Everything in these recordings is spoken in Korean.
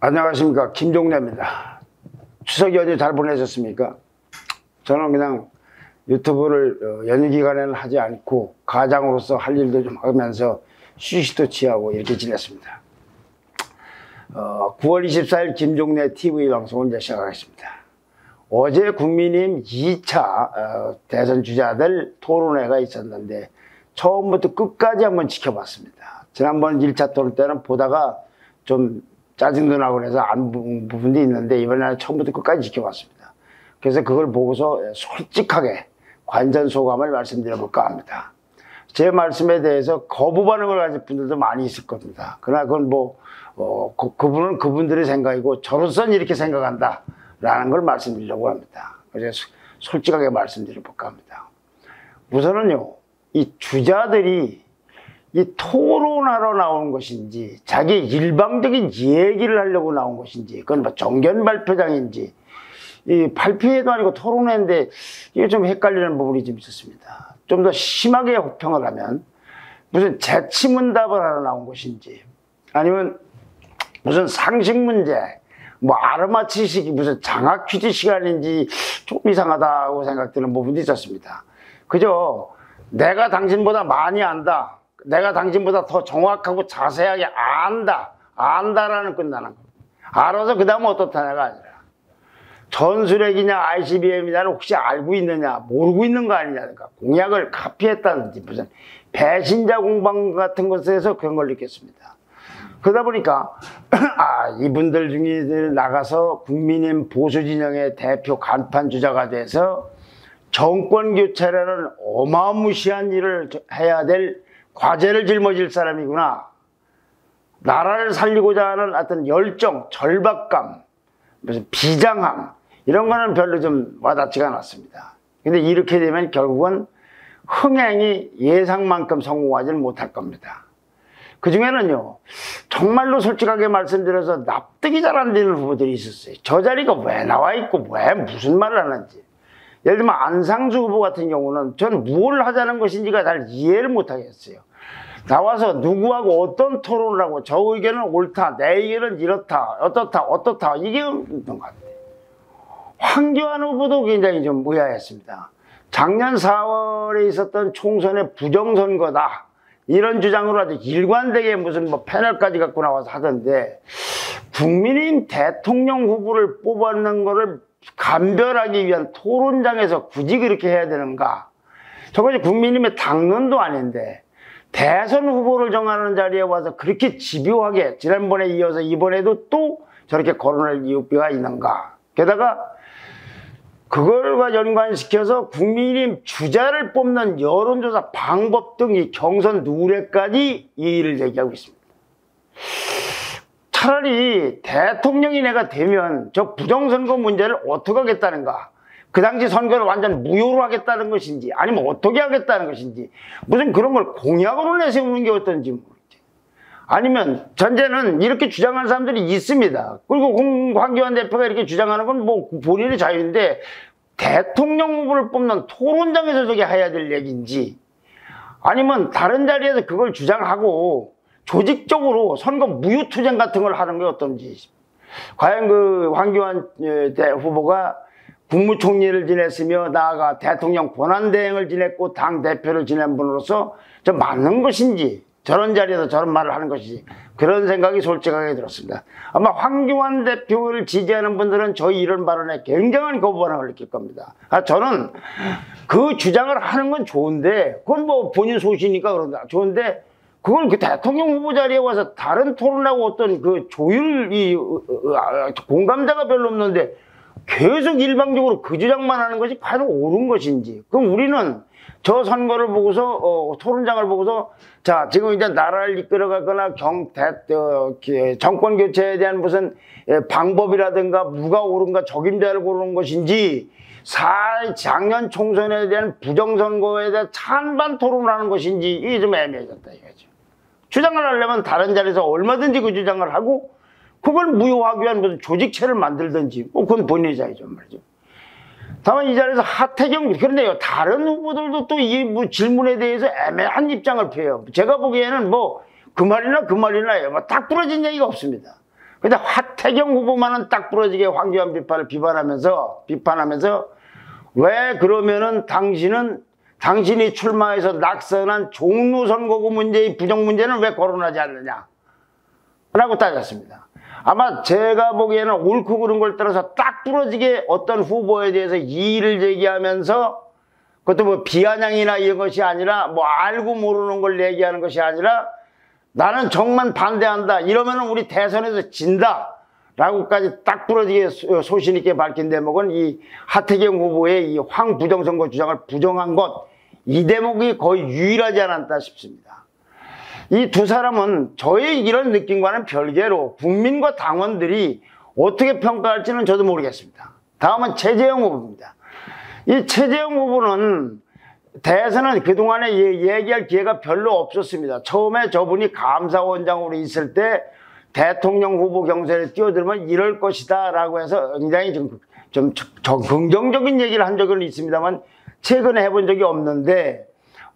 안녕하십니까, 김종래입니다. 추석 연휴 잘 보내셨습니까? 저는 그냥 유튜브를 연휴 기간에는 하지 않고 가장으로서 할 일도 좀 하면서 휴식도 취하고 이렇게 지냈습니다. 9월 24일 김종래 TV 방송을 이제 시작하겠습니다. 어제 국민의힘 2차 대선 주자들 토론회가 있었는데 처음부터 끝까지 한번 지켜봤습니다. 지난번 1차 토론 때는 보다가 좀 짜증도 나고 그래서 안 본 부분도 있는데 이번에는 처음부터 끝까지 지켜봤습니다. 그래서 그걸 보고서 솔직하게 관전 소감을 말씀드려볼까 합니다. 제 말씀에 대해서 거부 반응을 가진 분들도 많이 있을 겁니다. 그러나 그건 그분은 그분들의 생각이고 저로서는 이렇게 생각한다 라는 걸 말씀드리려고 합니다. 그래서 솔직하게 말씀드려볼까 합니다. 우선은요, 이 주자들이 이 토론하러 나온 것인지 자기 일방적인 얘기를 하려고 나온 것인지 그건 뭐 정견 발표장인지 이 발표회도 아니고 토론회인데 이게 좀 헷갈리는 부분이 좀 있었습니다. 좀 더 심하게 혹평을 하면 무슨 재치문답을 하러 나온 것인지 아니면 무슨 상식 문제 뭐 아르마치식이 무슨 장학 퀴즈 시간인지 좀 이상하다고 생각되는 부분도 있었습니다. 그저 내가 당신보다 많이 안다, 내가 당신보다 더 정확하고 자세하게 안다라는 끝나는 겁니다. 알아서 그 다음은 어떻다냐가 아니라 전술핵이냐 ICBM이냐를 혹시 알고 있느냐 모르고 있는 거 아니냐든가 공약을 카피했다든지 무슨 배신자 공방 같은 것에서 그런 걸 느꼈습니다. 그러다 보니까 이분들 중에 나가서 국민의힘 보수진영의 대표 간판 주자가 돼서 정권교체라는 어마무시한 일을 해야 될 과제를 짊어질 사람이구나. 나라를 살리고자 하는 어떤 열정, 절박감, 무슨 비장함 이런 거는 별로 좀 와닿지가 않았습니다. 근데 이렇게 되면 결국은 흥행이 예상만큼 성공하지는 못할 겁니다. 그 중에는요, 정말로 솔직하게 말씀드려서 납득이 잘 안 되는 후보들이 있었어요. 저 자리가 왜 나와 있고 왜 무슨 말을 하는지. 예를 들면 안상수 후보 같은 경우는 저는 뭘 하자는 것인지가 잘 이해를 못하겠어요. 나와서 누구하고 어떤 토론을 하고 저 의견은 옳다, 내 의견은 이렇다, 어떻다 이게 없는 것 같아요. 황교안 후보도 굉장히 좀 의아했습니다. 작년 4월에 있었던 총선의 부정선거다 이런 주장으로 아주 일관되게 무슨 뭐 패널까지 갖고 나와서 하던데 국민의힘 대통령 후보를 뽑아내는 거를 감별하기 위한 토론장에서 굳이 그렇게 해야 되는가? 저것이 국민의힘의 당론도 아닌데 대선 후보를 정하는 자리에 와서 그렇게 집요하게 지난번에 이어서 이번에도 또 저렇게 거론할 이유가 있는가? 게다가 그걸과 연관시켜서 국민의힘 주자를 뽑는 여론조사 방법 등 이 경선 누레까지 이 일을 얘기하고 있습니다. 차라리 대통령이 내가 되면 저 부정선거 문제를 어떻게 하겠다는가? 그 당시 선거를 완전 무효로 하겠다는 것인지 아니면 어떻게 하겠다는 것인지 무슨 그런 걸 공약으로 내세우는 게 어떤지 모르겠지. 아니면 전제는 이렇게 주장하는 사람들이 있습니다. 그리고 황교안 대표가 이렇게 주장하는 건 뭐 본인의 자유인데 대통령 후보를 뽑는 토론장에서 저게 해야 될 얘기인지 아니면 다른 자리에서 그걸 주장하고 조직적으로 선거 무효투쟁 같은 걸 하는 게 어떤지. 과연 그 황교안 후보가 국무총리를 지냈으며 나아가 대통령 권한대행을 지냈고 당대표를 지낸 분으로서 좀 맞는 것인지 저런 자리에서 저런 말을 하는 것이지 그런 생각이 솔직하게 들었습니다. 아마 황교안 대표를 지지하는 분들은 저희 이런 발언에 굉장한 거부 반응을 느낄 겁니다. 저는 그 주장을 하는 건 좋은데 그건 뭐 본인 소신이니까 그런다. 좋은데 그걸 그 대통령 후보 자리에 와서 다른 토론하고 어떤 그 공감자가 별로 없는데 계속 일방적으로 그 주장만 하는 것이 과연 옳은 것인지. 그럼 우리는 저 선거를 보고서 토론장을 보고서 자 지금 이제 나라를 이끌어가거나 정권 교체에 대한 무슨 방법이라든가 누가 옳은가 적임자를 고르는 것인지 작년 총선에 대한 부정선거에 대한 찬반 토론을 하는 것인지 이게 좀 애매해졌다 이거죠. 주장을 하려면 다른 자리에서 얼마든지 그 주장을 하고 그걸 무효하기 위한 무슨 조직체를 만들든지 그건 본인의 자유죠 말이죠. 다만 이 자리에서 하태경, 그런데요 다른 후보들도 또 이 뭐 질문에 대해서 애매한 입장을 펴요. 제가 보기에는 뭐 그 말이나 뭐 딱 부러진 얘기가 없습니다. 근데 하태경 후보만은 딱 부러지게 황교안 비판을 비판하면서 왜 그러면은 당신이 출마해서 낙선한 종로 선거구 문제의 부정 문제는 왜 거론하지 않느냐 라고 따졌습니다. 아마 제가 보기에는 옳고 그른 걸 따라서 딱 부러지게 어떤 후보에 대해서 이의를 제기하면서 그것도 뭐 비아냥이나 이런 것이 아니라 뭐 알고 모르는 걸 얘기하는 것이 아니라 나는 정말 반대한다 이러면 우리 대선에서 진다 라고까지 딱 부러지게 소신 있게 밝힌 대목은 이 하태경 후보의 이 황부정선거 주장을 부정한 것, 이 대목이 거의 유일하지 않았다 싶습니다. 이 두 사람은 저의 이런 느낌과는 별개로 국민과 당원들이 어떻게 평가할지는 저도 모르겠습니다. 다음은 최재형 후보입니다. 이 최재형 후보는 대선은 그동안에 얘기할 기회가 별로 없었습니다. 처음에 저분이 감사원장으로 있을 때 대통령 후보 경선에 뛰어들면 이럴 것이다 라고 해서 굉장히 좀 긍정적인 얘기를 한 적은 있습니다만 최근에 해본 적이 없는데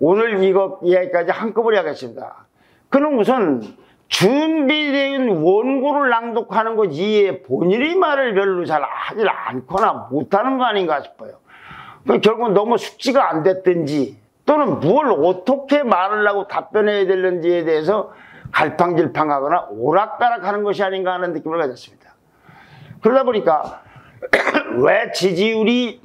오늘 이거 이야기까지 한꺼번에 하겠습니다. 그는 우선 준비된 원고를 낭독하는 것 이외에 본인이 말을 별로 잘 하질 않거나 못하는 거 아닌가 싶어요. 결국은 너무 숙지가 안 됐든지 또는 뭘 어떻게 말을 하고 답변해야 되는지에 대해서 갈팡질팡하거나 오락가락하는 것이 아닌가 하는 느낌을 가졌습니다. 그러다 보니까 왜 지지율이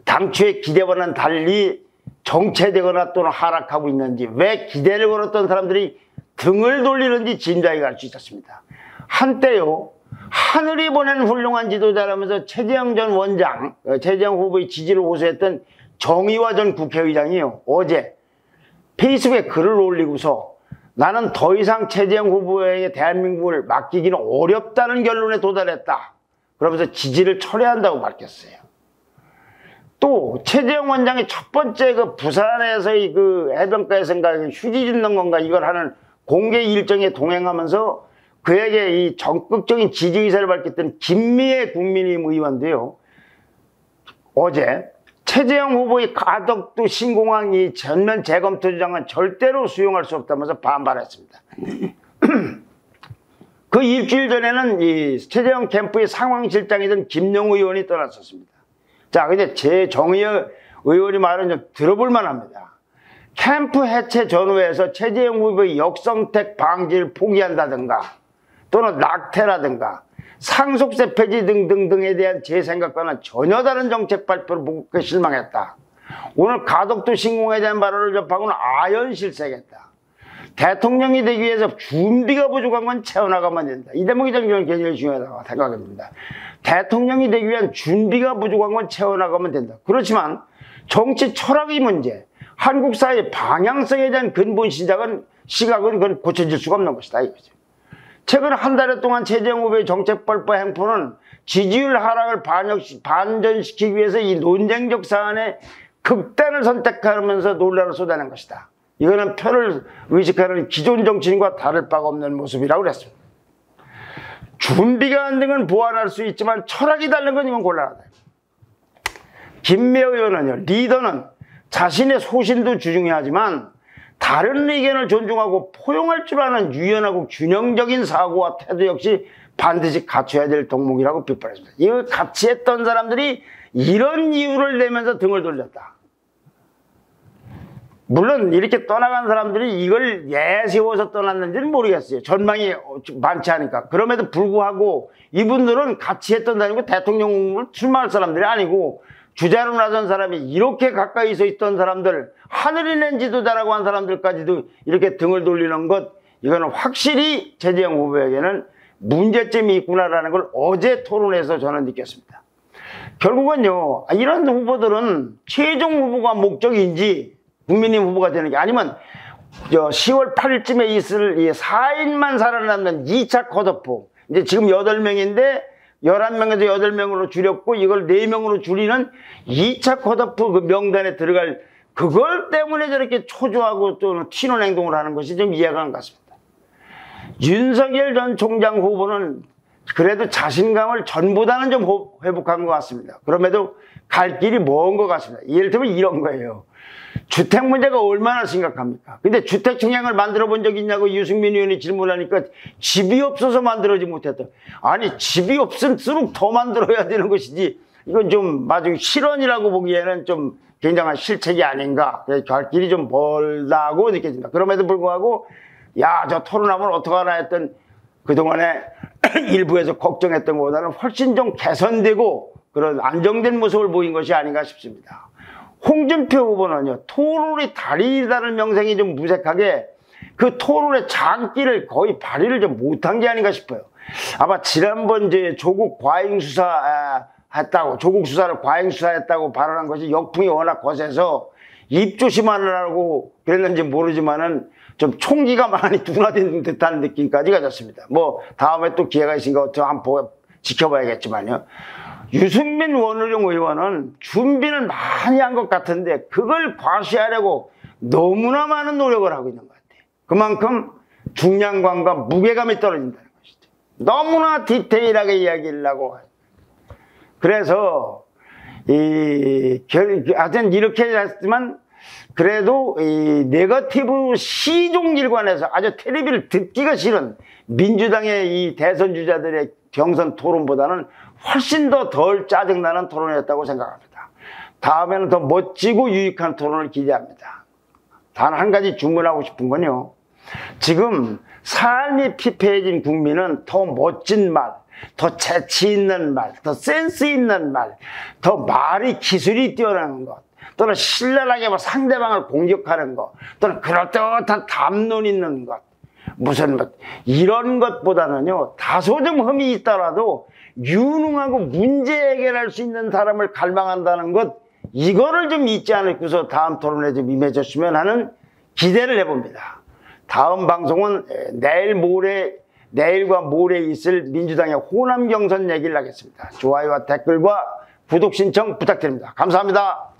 당초의 기대와는 달리 정체되거나 또는 하락하고 있는지, 왜 기대를 걸었던 사람들이 등을 돌리는지 짐작이 갈 수 있었습니다. 한때요 하늘이 보낸 훌륭한 지도자라면서 최재형 전 원장, 최재형 후보의 지지를 호소했던 정의화 전 국회의장이요 어제 페이스북에 글을 올리고서 나는 더 이상 최재형 후보에게 대한민국을 맡기기는 어렵다는 결론에 도달했다 그러면서 지지를 철회한다고 밝혔어요. 또 최재형 원장이 첫 번째 그 부산에서의 그 해변가에서인가 휴지 줍는 건가 이걸 하는 공개 일정에 동행하면서 그에게 이 적극적인 지지 의사를 밝혔던 김미애 국민의힘 의원도요 어제 최재형 후보의 가덕도 신공항 이 전면 재검토 주장은 절대로 수용할 수 없다면서 반발했습니다. 그 일주일 전에는 이 최재형 캠프의 상황실장이던 김영우 의원이 떠났었습니다. 자, 근데 제 정의의 의원이 말은 좀 들어볼 만합니다. 캠프 해체 전후에서 최재형 후보의 역선택 방지를 포기한다든가 또는 낙태라든가 상속세 폐지 등등등에 대한 제 생각과는 전혀 다른 정책 발표를 보고 실망했다. 오늘 가덕도 신공에 대한 발언을 접하고는 아연실색했다. 대통령이 되기 위해서 준비가 부족한 건 채워나가면 된다. 이 대목이 저는 굉장히 중요하다고 생각합니다. 대통령이 되기 위한 준비가 부족한 건 채워나가면 된다. 그렇지만 정치 철학의 문제, 한국 사회의 방향성에 대한 근본 시각은 그건 고쳐질 수가 없는 것이다 이거죠. 최근 한 달 동안 최재형 후보의 정책 발표 행포는 지지율 하락을 반전시키기 위해서 이 논쟁적 사안에 극단을 선택하면서 논란을 쏟아낸 것이다. 이거는 표를 의식하는 기존 정치인과 다를 바가 없는 모습이라고 그랬습니다. 준비가 안 된 건 보완할 수 있지만 철학이 다른 건 이건 곤란하다. 김미애 의원은요, 리더는 자신의 소신도 중요하지만 다른 의견을 존중하고 포용할 줄 아는 유연하고 균형적인 사고와 태도 역시 반드시 갖춰야 될 덕목이라고 비판했습니다. 이걸 같이 했던 사람들이 이런 이유를 내면서 등을 돌렸다. 물론 이렇게 떠나간 사람들이 이걸 내세워서 떠났는지는 모르겠어요. 전망이 많지 않으니까. 그럼에도 불구하고 이분들은 같이 했던 사람이고 대통령을 출마할 사람들이 아니고 주자로 나선 사람이 이렇게 가까이 서 있던 사람들, 하늘이 낸 지도자라고 한 사람들까지도 이렇게 등을 돌리는 것, 이거는 확실히 최재형 후보에게는 문제점이 있구나라는 걸 어제 토론에서 저는 느꼈습니다. 결국은요, 이런 후보들은 최종 후보가 목적인지 국민의힘 후보가 되는 게 아니면 10월 8일쯤에 있을 4인만 살아남는 2차 컷오프, 이제 지금 8명인데 11명에서 8명으로 줄였고 이걸 4명으로 줄이는 2차 컷오프 그 명단에 들어갈 그걸 때문에 저렇게 초조하고 또 튀는 행동을 하는 것이 좀 이해가 안 갔습니다. 윤석열 전 총장 후보는 그래도 자신감을 전보다는 좀 회복한 것 같습니다. 그럼에도 갈 길이 먼 것 같습니다. 예를 들면 이런 거예요. 주택 문제가 얼마나 심각합니까? 근데 주택 청약을 만들어 본 적 있냐고 유승민 의원이 질문하니까 집이 없어서 만들어지 못했다. 아니, 집이 없을수록 더 만들어야 되는 것이지, 이건 좀 마주 실언이라고 보기에는 좀 굉장한 실책이 아닌가. 갈 길이 좀 멀다고 느껴집니다. 그럼에도 불구하고 야, 저 토론하면 어떡하나 했던 그동안에 일부에서 걱정했던 것보다는 훨씬 좀 개선되고 그런 안정된 모습을 보인 것이 아닌가 싶습니다. 홍준표 후보는요, 토론의 달인이라는 명성이 좀 무색하게 그 토론의 장기를 거의 발휘를 좀 못한 게 아닌가 싶어요. 아마 지난번 이제 조국 과잉수사 했다고, 조국 수사를 과잉수사했다고 발언한 것이 역풍이 워낙 거세서 입 조심하느라고 그랬는지 모르지만은 좀 총기가 많이 둔화된 듯한 느낌까지 가졌습니다. 뭐 다음에 또 기회가 있으니까 저 한번 지켜봐야겠지만요. 유승민 원희룡 의원은 준비를 많이 한 것 같은데 그걸 과시하려고 너무나 많은 노력을 하고 있는 것 같아요. 그만큼 중량감과 무게감이 떨어진다는 것이죠. 너무나 디테일하게 이야기를 하고. 그래서 하여튼 이렇게 했지만 그래도 이 네거티브 시종일관에서 아주 텔레비를 듣기가 싫은 민주당의 이 대선 주자들의 경선 토론보다는 훨씬 더 덜 짜증나는 토론이었다고 생각합니다. 다음에는 더 멋지고 유익한 토론을 기대합니다. 단 한 가지 주문하고 싶은 건요, 지금 삶이 피폐해진 국민은 더 멋진 말, 더 재치 있는 말, 더 센스 있는 말, 더 말이 기술이 뛰어나는 것, 또는 신랄하게 상대방을 공격하는 것, 또는 그럴듯한 담론 있는 것, 무슨 이런 것보다는요, 다소 좀 흠이 있더라도 유능하고 문제 해결할 수 있는 사람을 갈망한다는 것, 이거를 좀 잊지 않고서 다음 토론에 좀 임해줬으면 하는 기대를 해봅니다. 다음 방송은 내일과 모레 있을 민주당의 호남 경선 얘기를 하겠습니다. 좋아요와 댓글과 구독 신청 부탁드립니다. 감사합니다.